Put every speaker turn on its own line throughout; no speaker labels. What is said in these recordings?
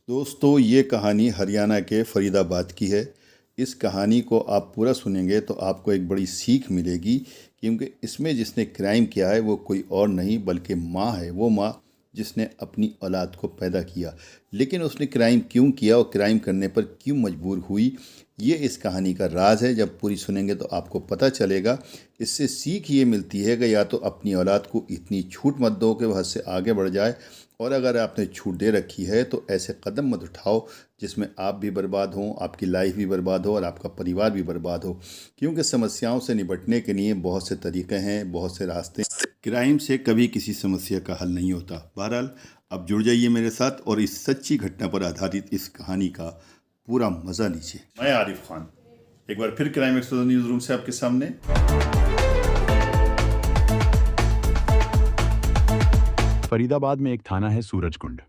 दोस्तों, ये कहानी हरियाणा के फरीदाबाद की है। इस कहानी को आप पूरा सुनेंगे तो आपको एक बड़ी सीख मिलेगी, क्योंकि इसमें जिसने क्राइम किया है वो कोई और नहीं बल्कि माँ है। वो माँ जिसने अपनी औलाद को पैदा किया, लेकिन उसने क्राइम क्यों किया और क्राइम करने पर क्यों मजबूर हुई, ये इस कहानी का राज है। जब पूरी सुनेंगे तो आपको पता चलेगा। इससे सीख ये मिलती है कि या तो अपनी औलाद को इतनी छूट मत दो कि वह हद से आगे बढ़ जाए, और अगर आपने छूट दे रखी है तो ऐसे कदम मत उठाओ जिसमें आप भी बर्बाद हों, आपकी लाइफ भी बर्बाद हो और आपका परिवार भी बर्बाद हो। क्योंकि समस्याओं से निपटने के लिए बहुत से तरीके हैं, बहुत से रास्ते। क्राइम से कभी किसी समस्या का हल नहीं होता। बहरहाल, अब जुड़ जाइए मेरे साथ और इस सच्ची घटना पर आधारित इस कहानी का पूरा मज़ा लीजिए। मैं आरिफ खान एक बार फिर क्राइम एक्सप्लोजर न्यूज़ रूम से आपके सामने।
फरीदाबाद में एक थाना है सूरजकुंड,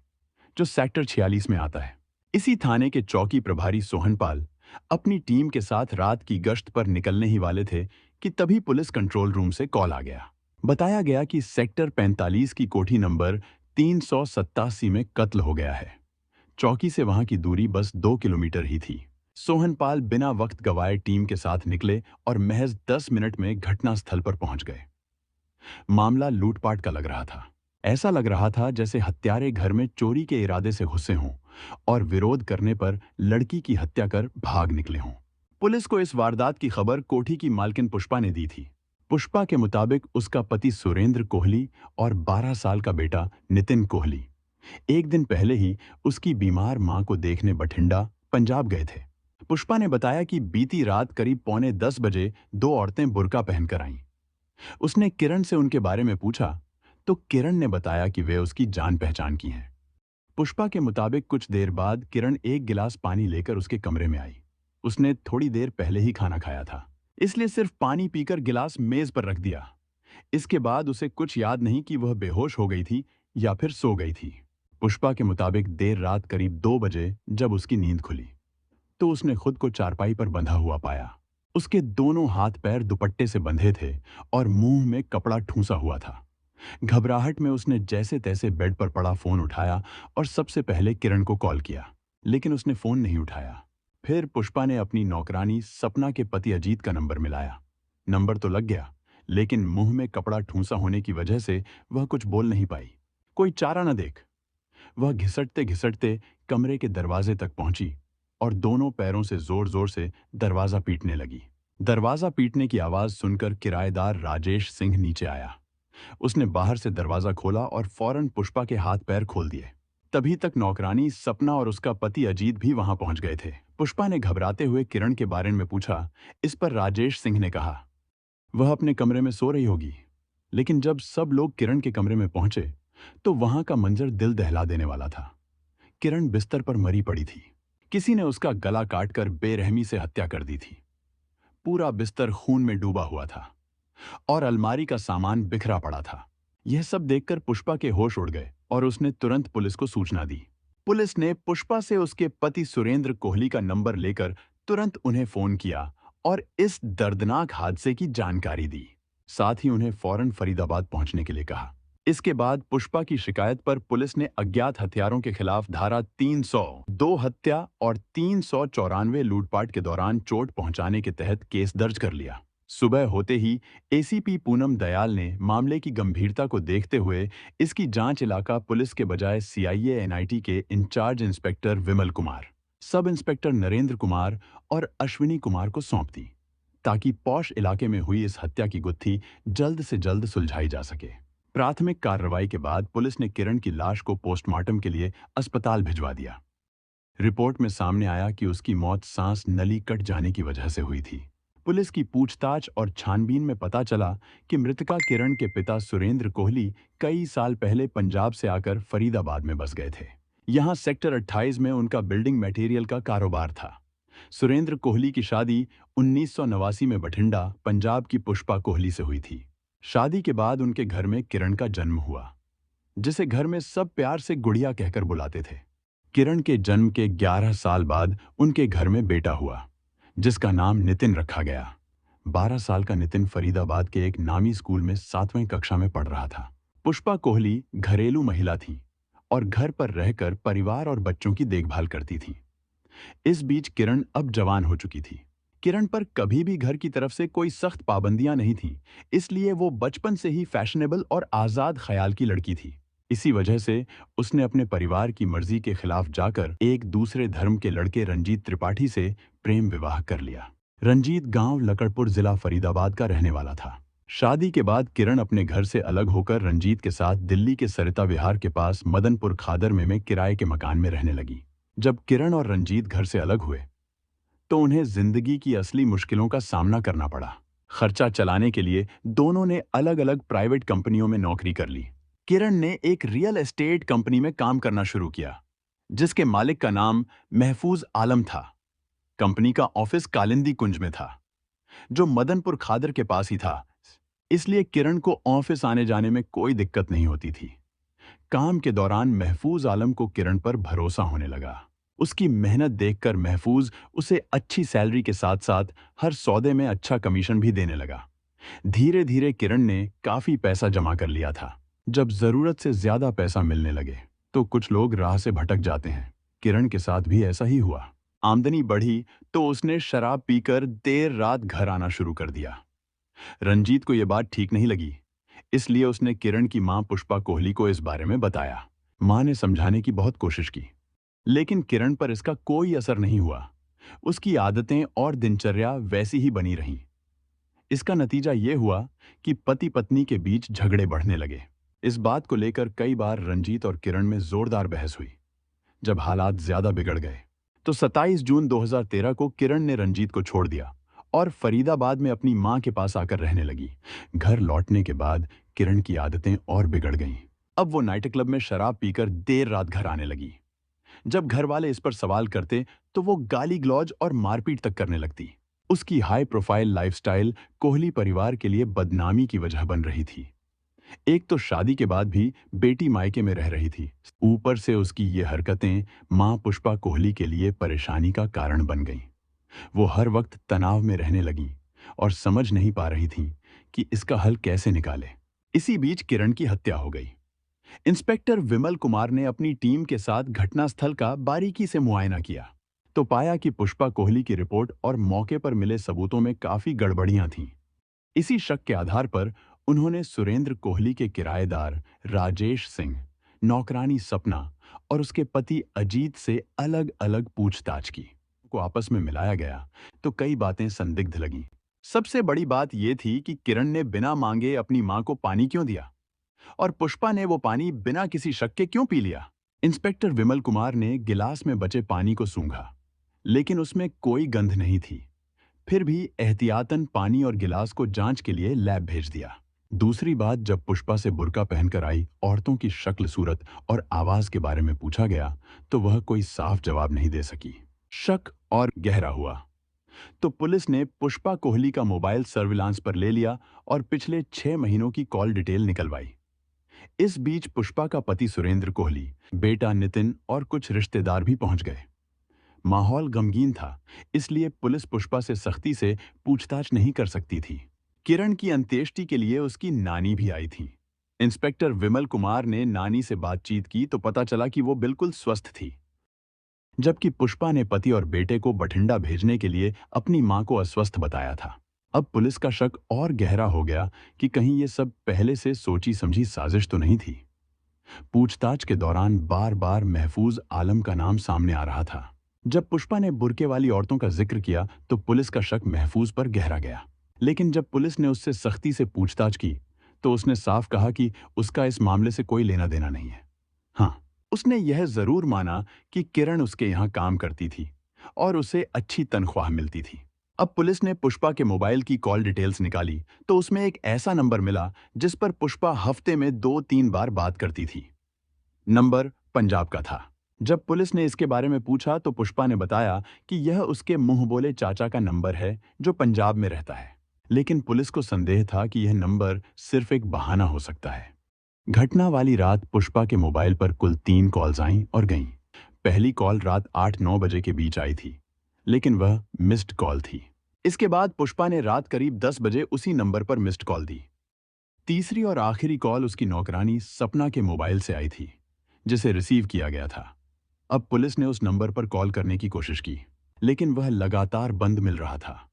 जो सेक्टर 46 में आता है। इसी थाने के चौकी प्रभारी सोहनपाल अपनी टीम के साथ रात की गश्त पर निकलने ही वाले थे कि तभी पुलिस कंट्रोल रूम से कॉल आ गया। बताया गया कि सेक्टर 45 की कोठी नंबर 387 में कत्ल हो गया है। चौकी से वहां की दूरी बस 2 किलोमीटर ही थी। सोहनपाल बिना वक्त गवाए टीम के साथ निकले और महज 10 मिनट में घटनास्थल पर पहुंच गए। मामला लूटपाट का लग रहा था। ऐसा लग रहा था जैसे हत्यारे घर में चोरी के इरादे से घुसे हों और विरोध करने पर लड़की की हत्या कर भाग निकले हों। पुलिस को इस वारदात की खबर कोठी की मालकिन पुष्पा ने दी थी। पुष्पा के मुताबिक उसका पति सुरेंद्र कोहली और 12 साल का बेटा नितिन कोहली एक दिन पहले ही उसकी बीमार मां को देखने बठिंडा, पंजाब गए थे। पुष्पा ने बताया कि बीती रात करीब 9:45 बजे 2 औरतें बुर्का पहनकर आईं। उसने किरण से उनके बारे में पूछा तो किरण ने बताया कि वे उसकी जान पहचान की हैं। पुष्पा के मुताबिक कुछ देर बाद किरण एक गिलास पानी लेकर उसके कमरे में आई। उसने थोड़ी देर पहले ही खाना खाया था, इसलिए सिर्फ पानी पीकर गिलास मेज पर रख दिया। इसके बाद उसे कुछ याद नहीं कि वह बेहोश हो गई थी या फिर सो गई थी। पुष्पा के मुताबिक देर रात करीब 2 बजे जब उसकी नींद खुली तो उसने खुद को चारपाई पर बंधा हुआ पाया। उसके दोनों हाथ पैर दुपट्टे से बंधे थे और मुंह में कपड़ा ठूंसा हुआ था। घबराहट में उसने जैसे तैसे बेड पर पड़ा फोन उठाया और सबसे पहले किरण को कॉल किया, लेकिन उसने फोन नहीं उठाया। फिर पुष्पा ने अपनी नौकरानी सपना के पति अजीत का नंबर मिलाया। नंबर तो लग गया, लेकिन मुंह में कपड़ा ठूंसा होने की वजह से वह कुछ बोल नहीं पाई। कोई चारा न देख वह घिसटते घिसटते कमरे के दरवाजे तक पहुंची और दोनों पैरों से जोर जोर से दरवाजा पीटने लगी। दरवाजा पीटने की आवाज सुनकर किराएदार राजेश सिंह नीचे आया। उसने बाहर से दरवाजा खोला और फौरन पुष्पा के हाथ पैर खोल दिए। तभी तक नौकरानी सपना और उसका पति अजीत भी वहां पहुंच गए थे। पुष्पा ने घबराते हुए किरण के बारे में पूछा। इस पर राजेश सिंह ने कहा, वह अपने कमरे में सो रही होगी। लेकिन जब सब लोग किरण के कमरे में पहुंचे तो वहां का मंजर दिल दहला देने वाला था। किरण बिस्तर पर मरी पड़ी थी। किसी ने उसका गला काटकर बेरहमी से हत्या कर दी थी। पूरा बिस्तर खून में डूबा हुआ था और अलमारी का सामान बिखरा पड़ा था। यह सब देखकर पुष्पा के होश उड़ गए और उसने तुरंत पुलिस को सूचना दी। पुलिस ने पुष्पा से उसके पति सुरेंद्र कोहली का नंबर लेकर तुरंत उन्हें फोन किया और इस दर्दनाक हादसे की जानकारी दी। साथ ही उन्हें फौरन फरीदाबाद पहुंचने के लिए कहा। इसके बाद पुष्पा की शिकायत पर पुलिस ने अज्ञात हथियारों के खिलाफ धारा 302 हत्या और 394 लूटपाट के दौरान चोट पहुंचाने के तहत केस दर्ज कर लिया। सुबह होते ही एसीपी पूनम दयाल ने मामले की गंभीरता को देखते हुए इसकी जांच इलाका पुलिस के बजाय सीआईए एनआईटी के in charge inspector Vimal Kumar, sub inspector Narendra Kumar और अश्विनी कुमार को सौंप दी, ताकि पौष इलाके में हुई इस हत्या की गुत्थी जल्द से जल्द सुलझाई जा सके। प्राथमिक कार्रवाई के बाद पुलिस ने किरण की लाश को पोस्टमार्टम के लिए अस्पताल भिजवा दिया। रिपोर्ट में सामने आया कि उसकी मौत सांस नली कट जाने की वजह से हुई थी। पुलिस की पूछताछ और छानबीन में पता चला कि मृतका किरण के पिता सुरेंद्र कोहली कई साल पहले पंजाब से आकर फरीदाबाद में बस गए थे। यहाँ सेक्टर 28 में उनका बिल्डिंग मटेरियल का कारोबार था। सुरेंद्र कोहली की शादी 1989 में बठिंडा, पंजाब की पुष्पा कोहली से हुई थी। शादी के बाद उनके घर में किरण का जन्म हुआ, जिसे घर में सब प्यार से गुड़िया कहकर बुलाते थे। किरण के जन्म के 11 साल बाद उनके घर में बेटा हुआ, जिसका नाम नितिन रखा गया। 12 साल का नितिन फरीदाबाद के एक नामी स्कूल में 7वीं कक्षा में पढ़ रहा था। पुष्पा कोहली घरेलू महिला थी और घर पर रहकर परिवार और बच्चों की देखभाल करती थी। इस बीच किरण अब जवान हो चुकी थी। किरण पर कभी भी घर की तरफ से कोई सख्त पाबंदियां नहीं थीं, इसलिए वो बचपन से ही फैशनेबल और आजाद ख्याल की लड़की थी। इसी वजह से उसने अपने परिवार की मर्जी के खिलाफ जाकर एक दूसरे धर्म के लड़के रंजीत त्रिपाठी से प्रेम विवाह कर लिया। रंजीत गांव लकड़पुर जिला फरीदाबाद का रहने वाला था। शादी के बाद किरण अपने घर से अलग होकर रंजीत के साथ दिल्ली के सरिता विहार के पास मदनपुर खादर में किराए के मकान में रहने लगी। जब किरण और रंजीत घर से अलग हुए तो उन्हें जिंदगी की असली मुश्किलों का सामना करना पड़ा। खर्चा चलाने के लिए दोनों ने अलग अलग प्राइवेट कंपनियों में नौकरी कर ली। किरण ने एक रियल एस्टेट कंपनी में काम करना शुरू किया, जिसके मालिक का नाम महफूज आलम था। कंपनी का ऑफिस कालिंदी कुंज में था, जो मदनपुर खादर के पास ही था, इसलिए किरण को ऑफिस आने जाने में कोई दिक्कत नहीं होती थी। काम के दौरान महफूज आलम को किरण पर भरोसा होने लगा। उसकी मेहनत देखकर महफूज उसे अच्छी सैलरी के साथ साथ हर सौदे में अच्छा कमीशन भी देने लगा। धीरे धीरे किरण ने काफी पैसा जमा कर लिया था। जब जरूरत से ज्यादा पैसा मिलने लगे तो कुछ लोग राह से भटक जाते हैं। किरण के साथ भी ऐसा ही हुआ। आमदनी बढ़ी तो उसने शराब पीकर देर रात घर आना शुरू कर दिया। रंजीत को यह बात ठीक नहीं लगी, इसलिए उसने किरण की मां पुष्पा कोहली को इस बारे में बताया। मां ने समझाने की बहुत कोशिश की, लेकिन किरण पर इसका कोई असर नहीं हुआ। उसकी आदतें और दिनचर्या वैसी ही बनी रहीं। इसका नतीजा यह हुआ कि पति पत्नी के बीच झगड़े बढ़ने लगे। इस बात को लेकर कई बार रंजीत और किरण में जोरदार बहस हुई। जब हालात ज्यादा बिगड़ गए तो 27 जून 2013 को किरण ने रंजीत को छोड़ दिया और फरीदाबाद में अपनी मां के पास आकर रहने लगी। घर लौटने के बाद किरण की आदतें और बिगड़ गईं। अब वो नाइट क्लब में शराब पीकर देर रात घर आने लगी। जब घर वाले इस पर सवाल करते तो वो गाली गलौज और मारपीट तक करने लगती। उसकी हाई प्रोफाइल लाइफस्टाइल कोहली परिवार के लिए बदनामी की वजह बन रही थी। एक तो शादी के बाद भी बेटी मायके में रह रही थी, ऊपर से उसकी ये हरकतें मां पुष्पा कोहली के लिए परेशानी का कारण बन गईं। वो हर वक्त तनाव में रहने लगी और समझ नहीं पा रही थी कि इसका हल कैसे निकाले। इसी बीच किरण की हत्या हो गई। इंस्पेक्टर विमल कुमार ने अपनी टीम के साथ घटनास्थल का बारीकी से मुआयना किया तो पाया कि पुष्पा कोहली की रिपोर्ट और मौके पर मिले सबूतों में काफी गड़बड़ियां थीं। इसी शक के आधार पर उन्होंने सुरेंद्र कोहली के किराएदार राजेश सिंह, नौकरानी सपना और उसके पति अजीत से अलग अलग पूछताछ की। को आपस में मिलाया गया तो कई बातें संदिग्ध लगीं। सबसे बड़ी बात यह थी कि किरण ने बिना मांगे अपनी मां को पानी क्यों दिया और पुष्पा ने वो पानी बिना किसी शक के क्यों पी लिया। इंस्पेक्टर विमल कुमार ने गिलास में बचे पानी को सूंघा, लेकिन उसमें कोई गंध नहीं थी। फिर भी एहतियातन पानी और गिलास को जांच के लिए लैब भेज दिया। दूसरी बात, जब पुष्पा से बुर्का पहनकर आई औरतों की शक्ल सूरत और आवाज के बारे में पूछा गया तो वह कोई साफ जवाब नहीं दे सकी। शक और गहरा हुआ तो पुलिस ने पुष्पा कोहली का मोबाइल सर्विलांस पर ले लिया और पिछले 6 महीनों की कॉल डिटेल निकलवाई। इस बीच पुष्पा का पति सुरेंद्र कोहली, बेटा नितिन और कुछ रिश्तेदार भी पहुंच गए। माहौल गमगीन था, इसलिए पुलिस पुष्पा से सख्ती से पूछताछ नहीं कर सकती थी। किरण की अंत्येष्टि के लिए उसकी नानी भी आई थी। इंस्पेक्टर विमल कुमार ने नानी से बातचीत की तो पता चला कि वो बिल्कुल स्वस्थ थी, जबकि पुष्पा ने पति और बेटे को बठिंडा भेजने के लिए अपनी मां को अस्वस्थ बताया था। अब पुलिस का शक और गहरा हो गया कि कहीं ये सब पहले से सोची समझी साजिश तो नहीं थी। पूछताछ के दौरान बार बार महफूज आलम का नाम सामने आ रहा था। जब पुष्पा ने बुर्के वाली औरतों का जिक्र किया तो पुलिस का शक महफूज पर गहरा गया, लेकिन जब पुलिस ने उससे सख्ती से पूछताछ की तो उसने साफ कहा कि उसका इस मामले से कोई लेना देना नहीं है। हाँ, उसने यह जरूर माना कि किरण उसके यहाँ काम करती थी और उसे अच्छी तनख्वाह मिलती थी। अब पुलिस ने पुष्पा के मोबाइल की कॉल डिटेल्स निकाली तो उसमें एक ऐसा नंबर मिला जिस पर पुष्पा हफ्ते में 2-3 बार बात करती थी। नंबर पंजाब का था। जब पुलिस ने इसके बारे में पूछा तो पुष्पा ने बताया कि यह उसके मुंह बोले चाचा का नंबर है जो पंजाब में रहता है, लेकिन पुलिस को संदेह था कि यह नंबर सिर्फ एक बहाना हो सकता है। घटना वाली रात पुष्पा के मोबाइल पर कुल 3 कॉल्स आईं और गईं। पहली कॉल रात 8-9 बजे के बीच आई थी, लेकिन वह मिस्ड कॉल थी। इसके बाद पुष्पा ने रात करीब 10 बजे उसी नंबर पर मिस्ड कॉल दी। तीसरी और आखिरी कॉल उसकी नौकरानी सपना के मोबाइल से आई थी, जिसे रिसीव किया गया था। अब पुलिस ने उस नंबर पर कॉल करने की कोशिश की, लेकिन वह लगातार बंद मिल रहा था।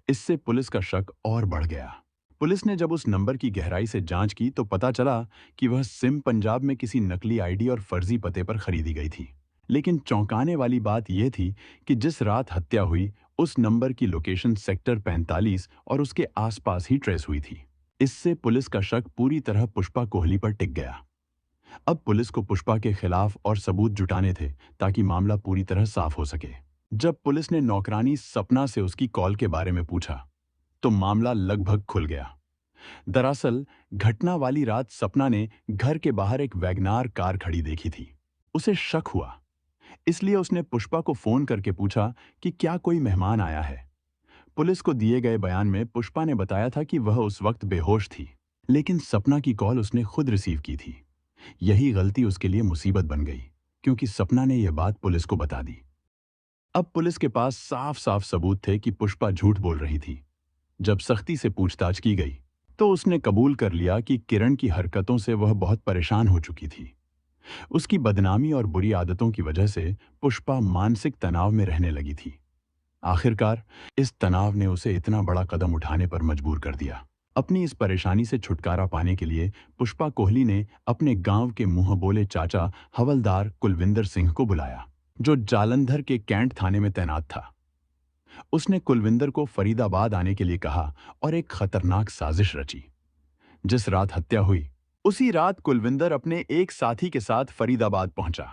इससे पुलिस का शक और बढ़ गया। पुलिस ने जब उस नंबर की गहराई से जांच की तो पता चला कि वह सिम पंजाब में किसी नकली आईडी और फर्जी पते पर खरीदी गई थी। लेकिन चौंकाने वाली बात यह थी कि जिस रात हत्या हुई, उस नंबर की लोकेशन सेक्टर 45 और उसके आसपास ही ट्रेस हुई थी। इससे पुलिस का शक पूरी तरह पुष्पा कोहली पर टिक गया। अब पुलिस को पुष्पा के खिलाफ और सबूत जुटाने थे ताकि मामला पूरी तरह साफ हो सके। जब पुलिस ने नौकरानी सपना से उसकी कॉल के बारे में पूछा, तो मामला लगभग खुल गया। दरअसल घटना वाली रात सपना ने घर के बाहर एक वैगनार कार खड़ी देखी थी। उसे शक हुआ, इसलिए उसने पुष्पा को फोन करके पूछा कि क्या कोई मेहमान आया है। पुलिस को दिए गए बयान में पुष्पा ने बताया था कि वह उस वक्त बेहोश थी, लेकिन सपना की कॉल उसने खुद रिसीव की थी। यही गलती उसके लिए मुसीबत बन गई, क्योंकि सपना ने यह बात पुलिस को बता दी। अब पुलिस के पास साफ साफ सबूत थे कि पुष्पा झूठ बोल रही थी। जब सख्ती से पूछताछ की गई, तो उसने कबूल कर लिया कि किरण की हरकतों से वह बहुत परेशान हो चुकी थी। उसकी बदनामी और बुरी आदतों की वजह से पुष्पा मानसिक तनाव में रहने लगी थी। आखिरकार इस तनाव ने उसे इतना बड़ा कदम उठाने पर मजबूर कर दिया। अपनी इस परेशानी से छुटकारा पाने के लिए पुष्पा कोहली ने अपने गांव के मुंह बोले चाचा हवलदार कुलविंदर सिंह को बुलाया, जो जालंधर के कैंट थाने में तैनात था। उसने कुलविंदर को फरीदाबाद आने के लिए कहा और एक खतरनाक साजिश रची। जिस रात हत्या हुई, उसी रात कुलविंदर अपने एक साथी के साथ फरीदाबाद पहुंचा।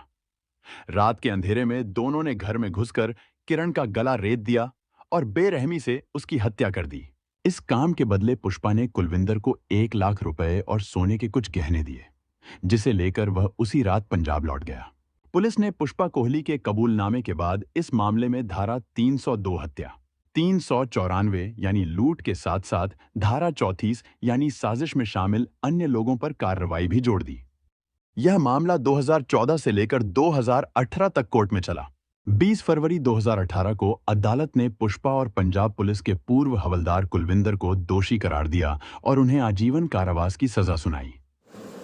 रात के अंधेरे में दोनों ने घर में घुसकर किरण का गला रेत दिया और बेरहमी से उसकी हत्या कर दी। इस काम के बदले पुष्पा ने कुलविंदर को 1 लाख रुपए और सोने के कुछ गहने दिए, जिसे लेकर वह उसी रात पंजाब लौट गया। पुलिस ने पुष्पा कोहली के कबूलनामे के बाद इस मामले में धारा 302 हत्या, 394 यानी लूट के साथ साथ धारा 34 यानी साजिश में शामिल अन्य लोगों पर कार्रवाई भी जोड़ दी। यह मामला 2014 से लेकर 2018 तक कोर्ट में चला। 20 फरवरी 2018 को अदालत ने पुष्पा और पंजाब पुलिस के पूर्व हवलदार कुलविंदर को दोषी करार दिया और उन्हें आजीवन कारावास की सजा सुनाई।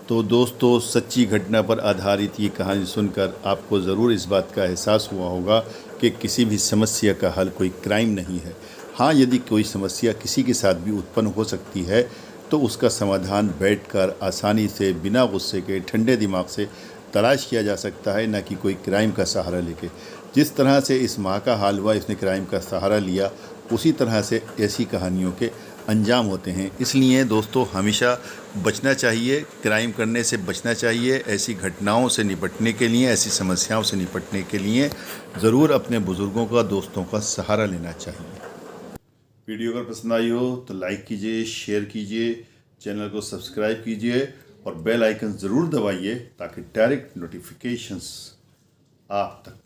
तो दोस्तों, सच्ची घटना पर आधारित ये कहानी सुनकर आपको ज़रूर इस बात का एहसास हुआ होगा कि किसी भी समस्या का हल कोई क्राइम नहीं है। हाँ, यदि कोई समस्या किसी के साथ भी उत्पन्न हो सकती है तो उसका समाधान बैठकर आसानी से बिना गुस्से के ठंडे दिमाग से तलाश किया जा सकता है, न कि कोई क्राइम का सहारा लेके। जिस तरह से इस माँ का हाल हुआ, इसने क्राइम का सहारा लिया, उसी तरह से ऐसी कहानियों के अंजाम होते हैं। इसलिए दोस्तों, हमेशा बचना चाहिए, क्राइम करने से बचना चाहिए। ऐसी घटनाओं से निपटने के लिए, ऐसी समस्याओं से निपटने के लिए ज़रूर अपने बुज़ुर्गों का, दोस्तों का सहारा लेना चाहिए। वीडियो अगर पसंद आई हो तो लाइक कीजिए, शेयर कीजिए, चैनल को सब्सक्राइब कीजिए और बेल आइकन ज़रूर दबाइए ताकि डायरेक्ट नोटिफिकेशंस आप तक